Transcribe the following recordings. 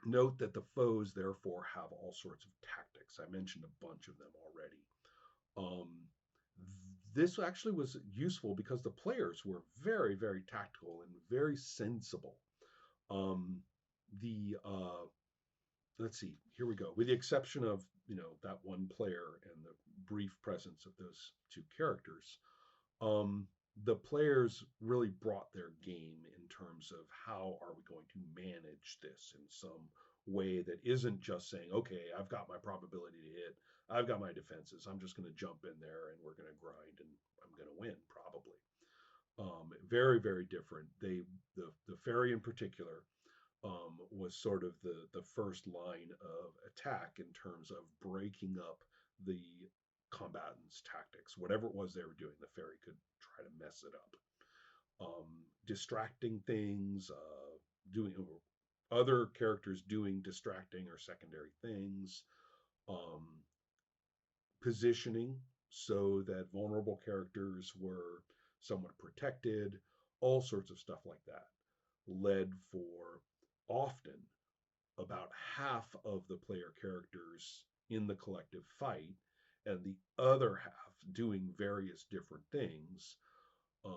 Note that the foes therefore have all sorts of tactics. I mentioned a bunch of them already. Um, this actually was useful because the players were very, very tactical and very sensible. Um, the let's see, here we go. With the exception of that one player and the brief presence of those two characters, um, the players really brought their game in terms of how are we going to manage this in some way that isn't just saying, okay, I've got my probability to hit, I've got my defenses, I'm just going to jump in there and we're going to grind and I'm going to win probably. Very, very different. The fairy in particular was sort of the first line of attack in terms of breaking up the combatants' tactics. Whatever it was they were doing, the fairy could try to mess it up. Distracting things, doing other characters doing distracting or secondary things, um, positioning so that vulnerable characters were somewhat protected, all sorts of stuff like that led for often about half of the player characters in the collective fight, and the other half doing various different things,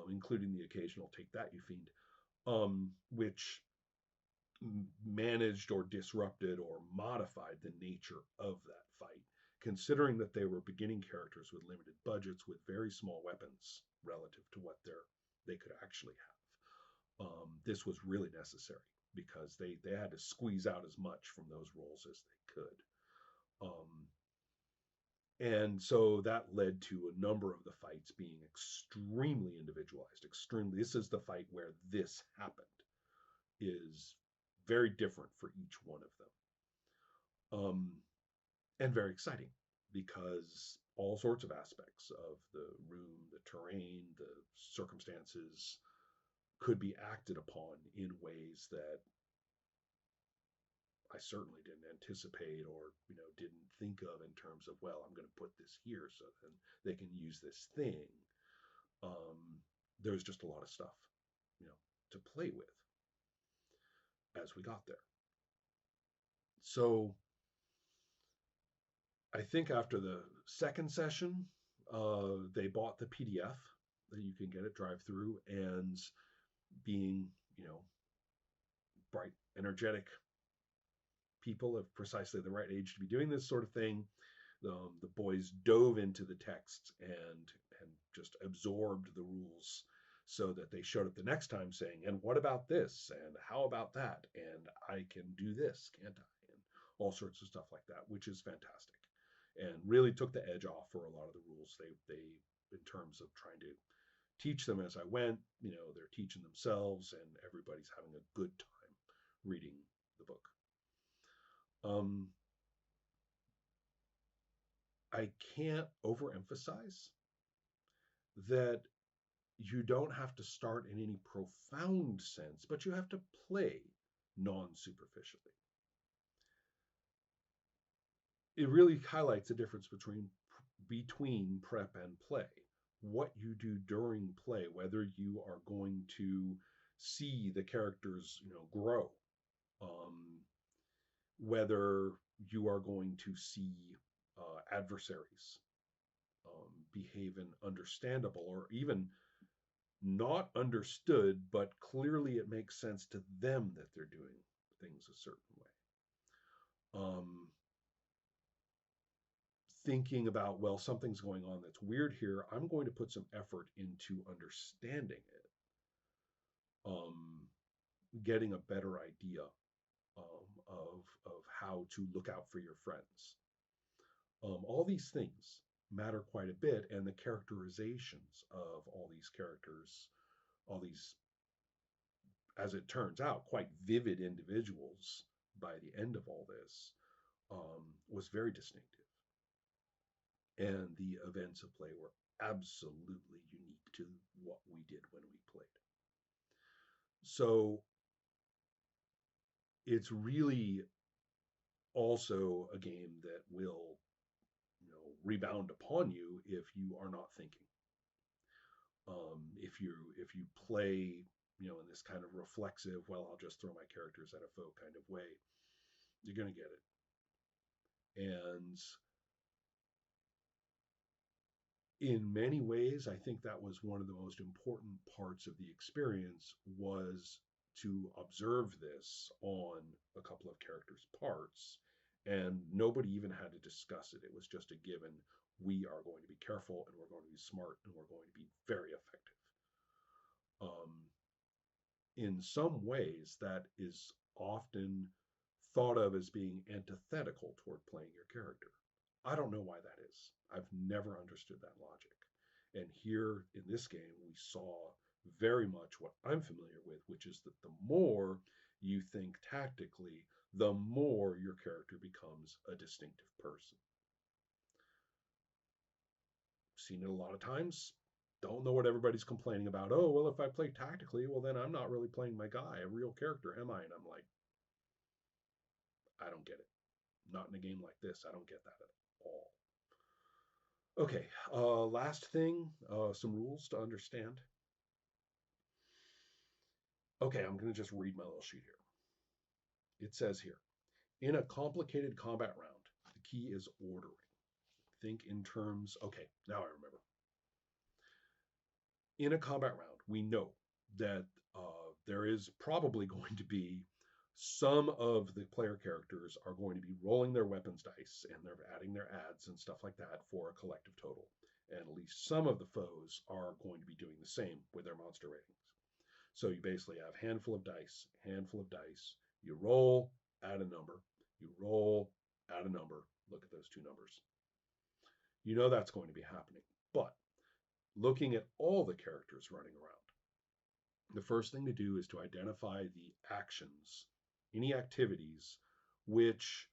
including the occasional "take that, you fiend," which managed or disrupted or modified the nature of that fight. Considering that they were beginning characters with limited budgets, with very small weapons relative to what they could actually have, this was really necessary because they had to squeeze out as much from those roles as they could. And so that led to a number of the fights being extremely individualized. Extremely, this is the fight where this happened, is very different for each one of them. And very exciting because all sorts of aspects of the room, the terrain, the circumstances could be acted upon in ways that I certainly didn't anticipate or didn't think of in terms of, well, I'm going to put this here so then they can use this thing. There's just a lot of stuff you know to play with as we got there. So I think after the second session, they bought the PDF that you can get at drive through, and being bright, energetic people of precisely the right age to be doing this sort of thing, the boys dove into the text and just absorbed the rules so that they showed up the next time saying, and what about this? And how about that? And I can do this, can't I? And all sorts of stuff like that, which is fantastic. And really took the edge off for a lot of the rules. They in terms of trying to teach them as I went, they're teaching themselves and everybody's having a good time reading the book. Um, I can't overemphasize that you don't have to start in any profound sense, but you have to play non superficially. It really highlights the difference between prep and play. What you do during play, whether you are going to see the characters, grow, um, whether you are going to see adversaries behave in understandable or even not understood, but clearly it makes sense to them that they're doing things a certain way. Thinking about, well, something's going on that's weird here. I'm going to put some effort into understanding it, getting a better idea of how to look out for your friends. All these things matter quite a bit, and the characterizations of all these characters, all these, as it turns out, quite vivid individuals by the end of all this, was very distinctive. And the events of play were absolutely unique to what we did when we played. So it's really also a game that will rebound upon you if you are not thinking. If you play in this kind of reflexive, well, I'll just throw my characters at a foe kind of way, You're going to get it. And in many ways, I think that was one of the most important parts of the experience was to observe this on a couple of characters' parts, and nobody even had to discuss it. It was just a given. We are going to be careful, and we're going to be smart, and we're going to be very effective. Um, in some ways, that is often thought of as being antithetical toward playing your character. I don't know why that is. I've never understood that logic. And here in this game, we saw very much what I'm familiar with, which is that the more you think tactically, the more your character becomes a distinctive person. Seen it a lot of times. Don't know what everybody's complaining about. Oh, well, if I play tactically, well, then I'm not really playing my guy, a real character, am I? And I'm like, I don't get it. Not in a game like this. I don't get that at all. Okay, last thing, some rules to understand. Okay, I'm going to just read my little sheet here. It says here, in a complicated combat round, the key is ordering. Think in terms, okay, now I remember. In a combat round, we know that there is probably going to be some of the player characters are going to be rolling their weapons dice and they're adding their adds and stuff like that for a collective total. And at least some of the foes are going to be doing the same with their monster ratings. So you basically have handful of dice, handful of dice. You roll, add a number. You roll, add a number. Look at those two numbers. You know that's going to be happening. But looking at all the characters running around, the first thing to do is to identify the actions, any activities which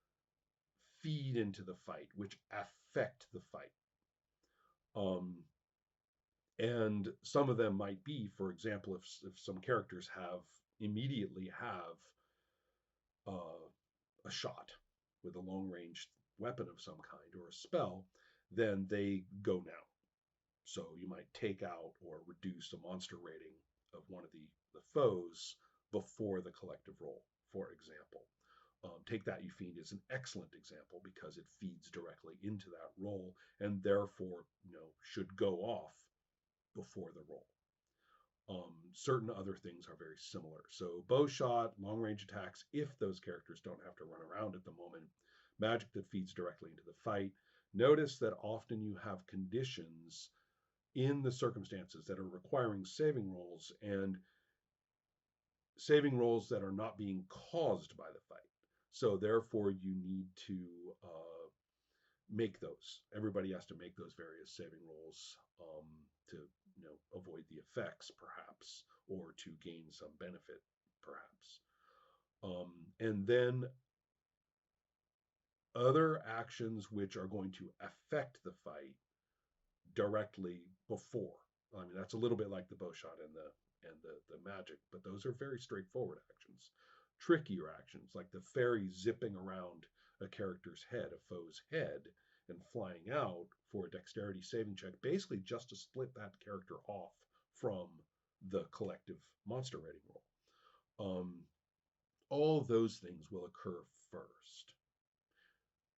feed into the fight, which affect the fight. Um, and some of them might be, for example, if some characters immediately have a shot with a long range weapon of some kind or a spell, then they go now. So you might take out or reduce a monster rating of one of the foes before the collective roll, for example. Take That You Fiend is an excellent example because it feeds directly into that roll and therefore should go off before the roll. Certain other things are very similar. So bow shot, long range attacks, if those characters don't have to run around at the moment, magic that feeds directly into the fight. Notice that often you have conditions in the circumstances that are requiring saving rolls and saving rolls that are not being caused by the fight. So therefore, you need to make those. Everybody has to make those various saving rolls to avoid the effects, perhaps, or to gain some benefit, perhaps. And then other actions which are going to affect the fight directly before. I mean, that's a little bit like the bow shot and the magic, but those are very straightforward actions. Trickier actions, like the fairy zipping around a character's head, a foe's head, and flying out for a dexterity saving check, basically just to split that character off from the collective monster rating roll. All of those things will occur first.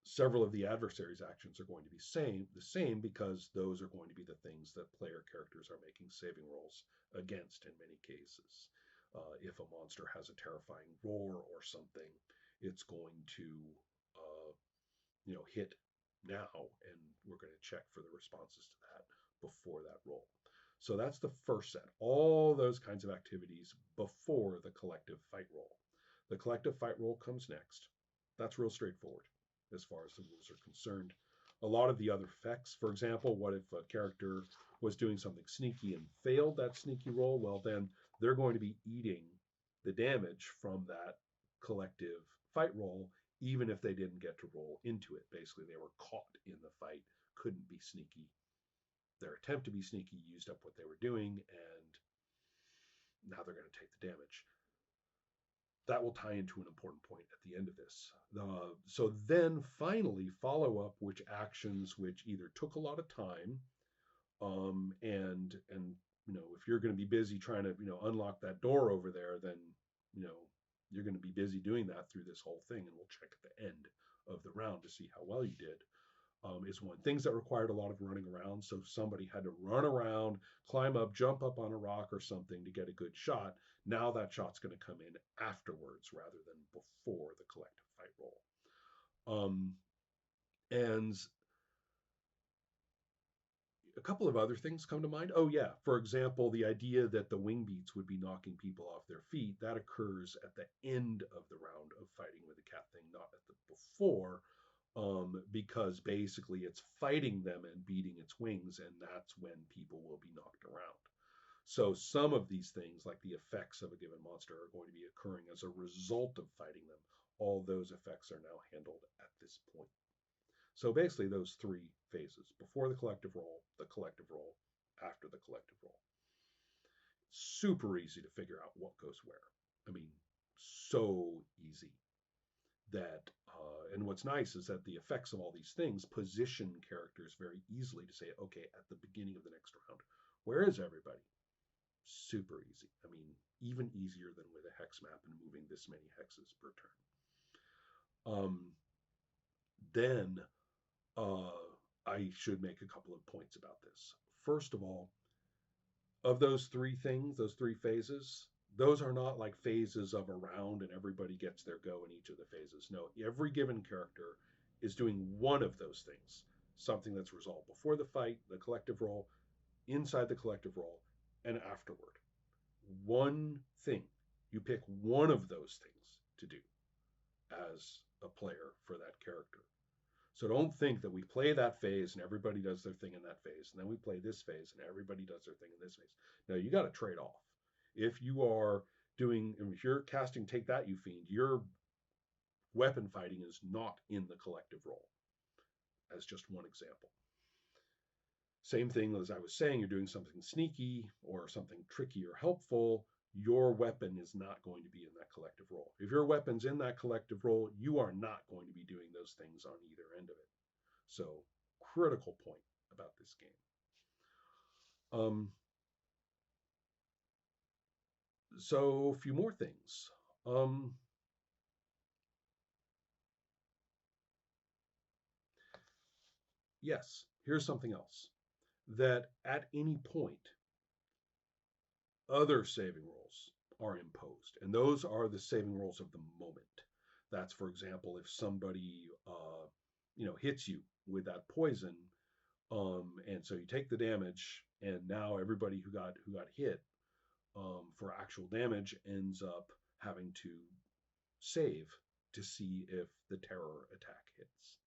Several of the adversary's actions are going to be the same because those are going to be the things that player characters are making saving rolls against in many cases. If a monster has a terrifying roar or something, it's going to hit now, and we're going to check for the responses to that before that roll. So that's the first set. All those kinds of activities before the collective fight roll. The collective fight roll comes next. That's real straightforward as far as the rules are concerned. A lot of the other effects, for example, what if a character was doing something sneaky and failed that sneaky roll? Well, then they're going to be eating the damage from that collective fight roll, even if they didn't get to roll into it. Basically, they were caught in the fight, couldn't be sneaky. Their attempt to be sneaky used up what they were doing, and now they're going to take the damage. That will tie into an important point at the end of this. So then finally follow up which actions which either took a lot of time, and if you're going to be busy trying to unlock that door over there, then You're going to be busy doing that through this whole thing, and we'll check at the end of the round to see how well you did. Is one. Things that required a lot of running around. So if somebody had to run around, climb up, jump up on a rock or something to get a good shot, now that shot's going to come in afterwards rather than before the collective fight roll. And a couple of other things come to mind. Oh, yeah. For example, the idea that the wing beats would be knocking people off their feet, that occurs at the end of the round of fighting with the cat thing, not at the before, because basically it's fighting them and beating its wings, and that's when people will be knocked around. So some of these things, like the effects of a given monster, are going to be occurring as a result of fighting them. All those effects are now handled at this point. So basically, those three phases: before the collective roll, after the collective roll. Super easy to figure out what goes where. I mean, so easy that, and what's nice is that the effects of all these things position characters very easily to say, okay, at the beginning of the next round, where is everybody? Super easy. I mean, even easier than with a hex map and moving this many hexes per turn. Then I should make a couple of points about this. First of all, of those three things, those three phases, those are not like phases of a round and everybody gets their go in each of the phases. No, every given character is doing one of those things, something that's resolved before the fight, the collective roll, inside the collective roll, and afterward. One thing. You pick one of those things to do as a player for that character. So don't think that we play that phase and everybody does their thing in that phase, and then we play this phase and everybody does their thing in this phase. No, you got to trade off. If you are doing, if you're casting Take That, You Fiend, your weapon fighting is not in the collective roll, as just one example. Same thing as I was saying, you're doing something sneaky or something tricky or helpful, your weapon is not going to be in that collective roll. If your weapon's in that collective roll, you are not going to be doing those things on either end of it. So, critical point about this game. So a few more things. Yes, here's something else. That at any point, other saving rolls are imposed, and those are the saving rolls of the moment. That's, for example, if somebody hits you with that poison, and so you take the damage, and now everybody who got hit for actual damage ends up having to save to see if the terror attack hits.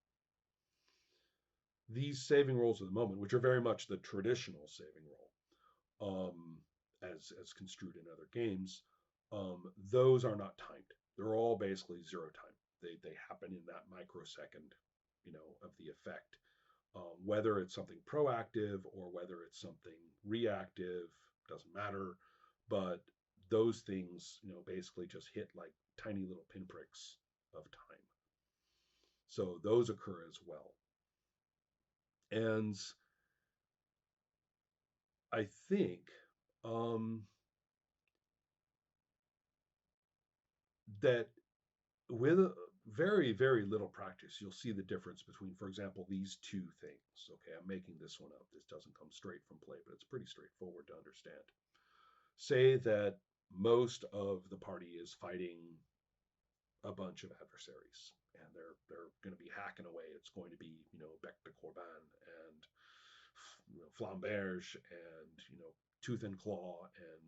These saving rolls of the moment, which are very much the traditional saving roll, as construed in other games, those are not timed. They're all basically zero time. They happen in that microsecond, of the effect. Whether it's something proactive or whether it's something reactive, doesn't matter. But those things, basically just hit like tiny little pinpricks of time. So those occur as well. And I think that with very, very little practice, you'll see the difference between, for example, these two things. Okay, I'm making this one up. This doesn't come straight from play, but it's pretty straightforward to understand. Say that most of the party is fighting a bunch of adversaries, and they're going to be hacking away. It's going to be Bec de Corban and Flamberge and Tooth and Claw, and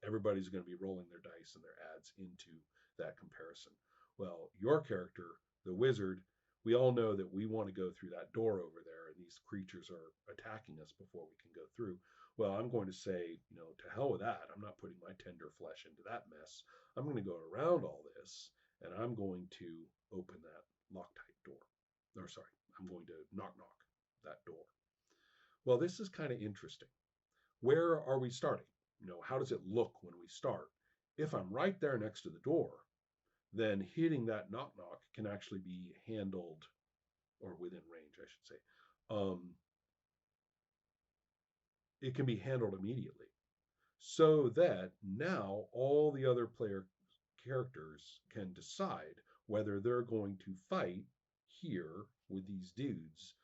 everybody's going to be rolling their dice and their ads into that comparison. Well, your character, the wizard, we all know that we want to go through that door over there, and these creatures are attacking us before we can go through. Well, I'm going to say, to hell with that. I'm not putting my tender flesh into that mess. I'm going to go around all this, and I'm going to open that Loctite door. Or sorry, I'm going to knock that door. Well, this is kind of interesting. Where are we starting? How does it look when we start? If I'm right there next to the door, then hitting that knock can actually be handled, or within range, I should say. It can be handled immediately, so that now all the other player characters can decide whether they're going to fight here with these dudes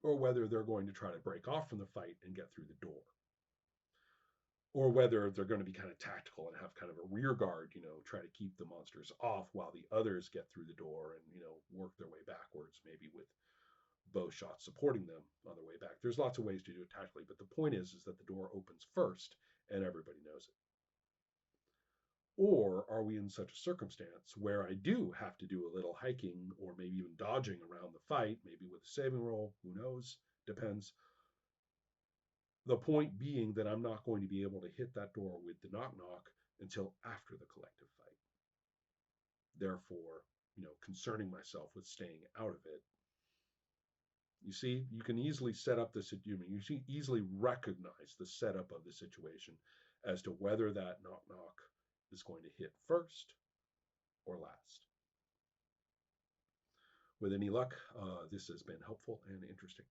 or whether they're going to try to break off from the fight and get through the door. Or whether they're going to be kind of tactical and have kind of a rear guard, try to keep the monsters off while the others get through the door and, work their way backwards, maybe with bow shots supporting them on their way back. There's lots of ways to do it tactically, but the point is that the door opens first and everybody knows it. Or are we in such a circumstance where I do have to do a little hiking or maybe even dodging around the fight, maybe with a saving roll, who knows, depends. The point being that I'm not going to be able to hit that door with the knock knock until after the collective fight. Therefore, concerning myself with staying out of it. You see, you can easily set up this, you easily recognize the setup of the situation as to whether that knock knock is going to hit first or last. With any luck, this has been helpful and interesting.